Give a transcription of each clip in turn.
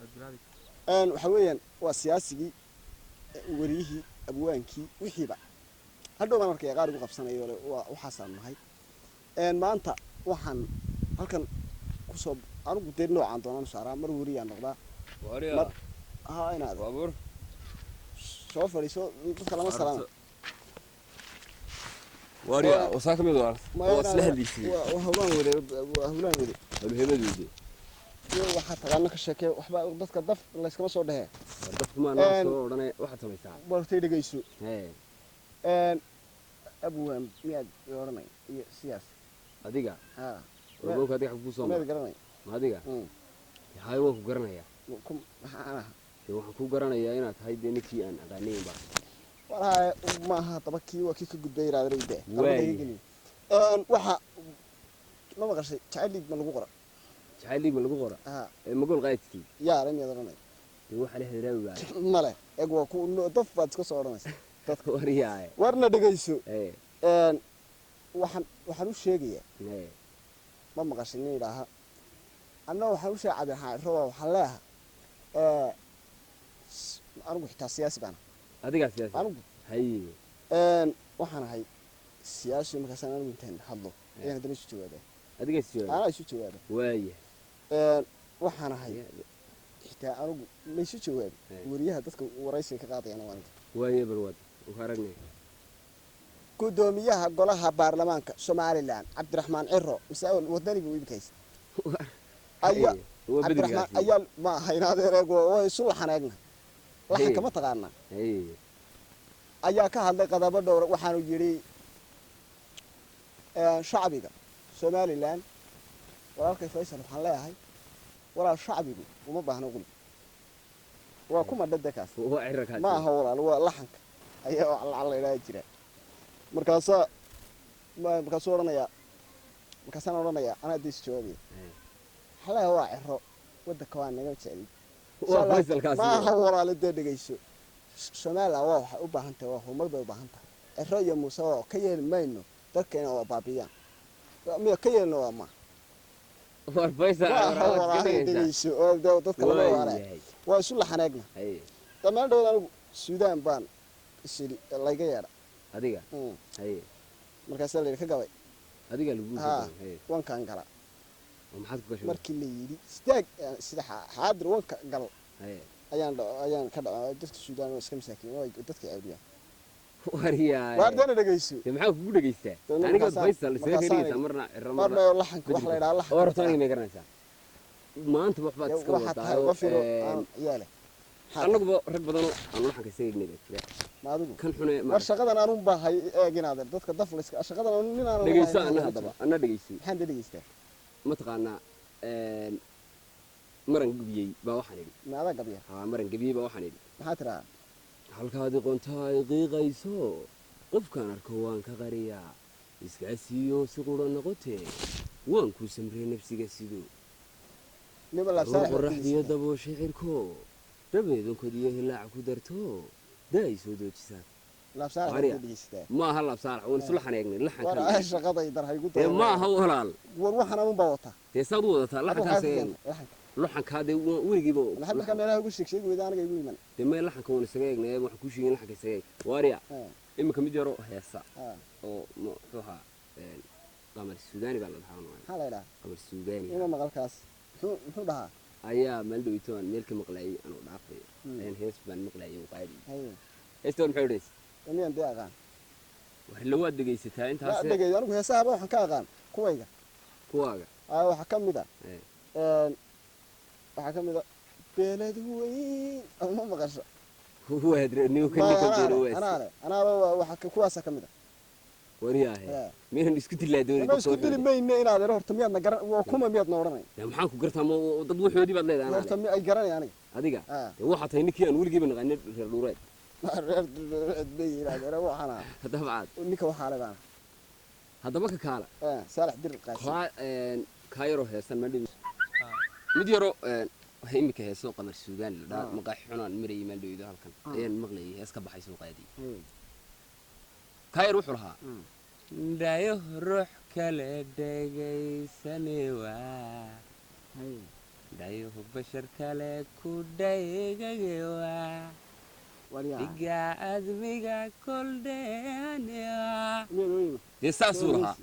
waxa weeyaan waa siyaasigii wariyihii abwaankii wixiiba hadhow baan arkay qaar ugu qabsanayo waxaasaan nahay maanta waxaan halkan kusoo anigu dee noocaan doonaan saaraa mar wariyaan noqdaa mar haa inaad soo fadhiiso dadka lama salaamo واريا وصاك ميدو واسلح ديسي وهولان ودي الهبدودي waxa tagana ka sheekay waxba dadka daf la iska soo dhahay dadku ma noo soo oranay waxa sameeyay bartay dhageyso abwaan miyaad oranay iyo siyaas adiga ha oo ka adiga ku soo ma garanay ma adiga yahay waan ku garanaya waxaan ku garanayaa inaad tahay ninkii aan aqaanayn ba والله ما ها طبكي وكيك قدي راد ريده waxa ma maqashay jacaylig ma lagu qora jacaylig ma lagu qora ma gool qaydkii yaa ran yadanay waxa la helaawaa male eego ku daf baad iska soo oranaysa dadka wariyaay warna dhageyso waxaan u sheegayaa ma maqashay in ilaaha anna waxaan u sheegay cabdi rooba waxa leeyahay anigu xitaa siyaasi baan adiga siyaasi anigu hay waxaan ahay siyaasi markaas anigu intaan hadlo ayaan hadana isu jawaabay adiga isu jawaabay ana isu jawaabay waaye waxaan ahay xitaa anigu ma isu jawaabay wariyaha dadka waraysiga ka qaadayana waan waaye barwad u haragnay gudoomiyaha golaha baarlamaanka Soomaaliland Cabdiraxmaan Ciro misaal wadaniga uu ibkays ayaa ma haynadeerego oo isu laxanaagna waxa kama taqaana ayaa ka hadlay qodobbo dhowr waxaanu yiri shacbiga Soomaaliland walaalkay Faysal waxaan leeyahay walaal shacbigu uma baahna qul waa kuma dadkaas waa cirka ma aha walaal waa laxanka ayaa la ilaa jira markaas oranaya ana diis jawaabiyo xalay waa ciro waddanka waa naga jecel ma aha walaal dhageyso Soomaaliya waxa u baahan tahay waa horumar bay u baahan tahay ciro iyo muuse oo ka yeel mayno dadkeena waa baabiyaan miya ka yeelno waa ma war Faysal dhageyso oo dadka lama waara waa isu laxanaagna tamaan dhawaan Suudaan baan isiri laga yaara adiga markaas la ka gabay adiga lagu gabay wan kan gala maxaad ku gashay markii la yiri istaag sida xaadir wan ka gal ayaan ka dhacay dadka Suudaan oo iska masaakiin oo dadka caawiya wariyaa waardana dhageyso maxaa ku dhageystaa aniga Faysal isaga kariisa marna marna laxanka wax la yiraahdo laxanka ortani ma garanaysaa maanta waxbaad iska wadaa yaale anagu rag badan aan laxanka isaga jira ma adigu kan xune mar shaqadan aan u baahay eeginaad dadka dafliska shaqadan nin aan dhageyso ana hadaba ana dhageyso maxaan dhageystaa ma taqaana maran gubiyay baa waxaan idhi maada gabiya maran gubiyay baa waxaan idhi maxaa tiraa halkaadi qontay qiiqayso qofkan arko waan ka qariyaa iska siiyo si qura noqotee waan ku samrey nafsiga sidoo nima la saaxiib qorraxdiyo dabo shicirko dabeedan kodiyo hilaac ku darto daay soo doojisa la saaxiib dhigista ma aha la saaxiib oo isla xaneegnay la xankan waa shaqada idar hay gudo ma aha walaal war waxana u baawata teesad wadataa la xankaaseen laxankaade warigiiba laxanka meelaha ugu sheegsheeg weedaan aniga igu iman demay laxanka wana isaga eegnay wax ku sheegin laxanka isaga wariya imika mid yaro heesa oo muxuha qamar Suudaani baa la dhahaa halay qamar Suudaani ina maqalkaas muxuu dhahaa ayaa meel dhawitoon meel ka maqlay anoo dhaafay aan hees baan maqlay oo qaadi heestan maxay dhays inaan deeqan wax la wada dhageysataa intaas dhageysan anigu heesaha waxaan ka aqaan kuwayga waxa kamida waxa kamida beelad weyn ama maqasho huwa hadreniyo kan ka jiro ana waxa kuwaas kamida wariyahay meen isku dilaadoonay ma isku dili mayna inaad horta miyaad garan waa kuma miyaad nooranay maxaan ku gartaa dad wuxoodii baad leedahay horta mi ay garanay aniga adiga waxa tahay ninkii aan wiligiiba naqaanay reer dhuureed reer dhuureed beeyiraad waxana hadaba ninka waxa leedahay hadaba ka kaala saalax dir qaasi kaayro heesan ma dhibis mid yaro waxay imika heeso qamar Suudaani la dhaar maqaax xunaan maray meel dhaweydo halkan ayaan maqlay hees ka baxay soo qaadi kaayro wuxuu lahaa ndayo ruux kale dhageysanay waa dhayo bashar kale ku dhaygagewa waryaa dhiga admiga koldheanea meelooyima dee saasuu lahaa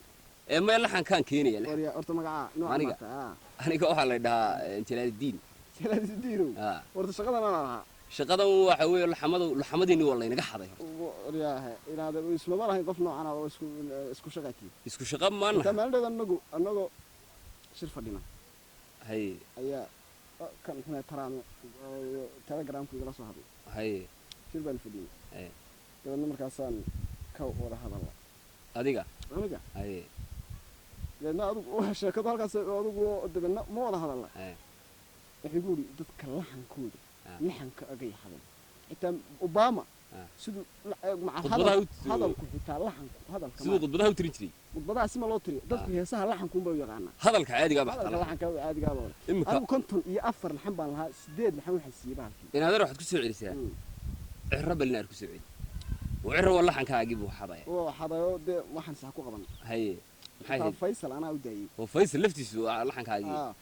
ee meel laxankaan keenaya waryaa horta magacaa nooca Aniga. maata aniga waxaa la dhahaa jalaaldiin jalaasidiinow horta shaqadan aan lahaa shaqadan waxa weeye laxamadiinni waa laynaga xaday waryaahe inaad ismama lahayn qof noocan oo isku shaqatii isku shaqa maana inta maalin annagoo shir fadhina hay ayaa kan xunay telegramku igala soo hadlay hay shir baan fadhiyey hay dabeedna markaasaan ka wada hadalla adiga aniga hay dabeedna adigu sheekadu halkaas adigu dabeedna ma wada hadalla hay wuxuu ku yidhi dadka laxankooda laxanka agay hadeen xitaa obama Ah. siduu Khudbadaha hadalku xitaa laxanku hadalka siduu khudbadaha u tirin jiray khudbadaha si ma loo tiriyo dadku heesaha laxankuunba u yaqaanaa hadalka caadiga baa hadalka laxanka caadigaa loo imika anigu 54 laxan baan lahaa 8 laxan waxaan siiyey bahalkii inaad waxaad ku soo celisaa cirra balinaar ku soo celi وعرّ والله حن كاجيب وحضايا. وحضايا ده ما حن سحقوا قبنا. هاي. محايد. فيصل أنا ودايو. وفيصل لفتي سو الله حن كاجيب.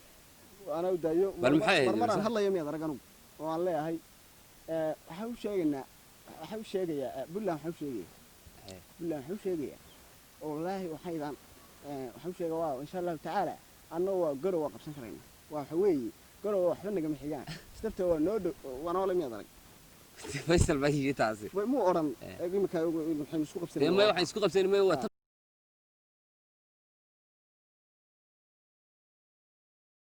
وأنا ودايو. مرة هلا يوم يا درجانو. والله هاي. حاول شيء حاول شيء بالله حاول شيء. بالله حاول شيء. والله وحيدا حاول شيء واو إن شاء الله تعالى أنا وقروا وقف سنكرين وحوي قروا وحنا جم حيان استفتوا نود وأنا ولا ميادرك. فيصل ما هي تعزي. مو أرم. يمكن يمكن يسوق بسنة. ما يسوق بسنة ما هو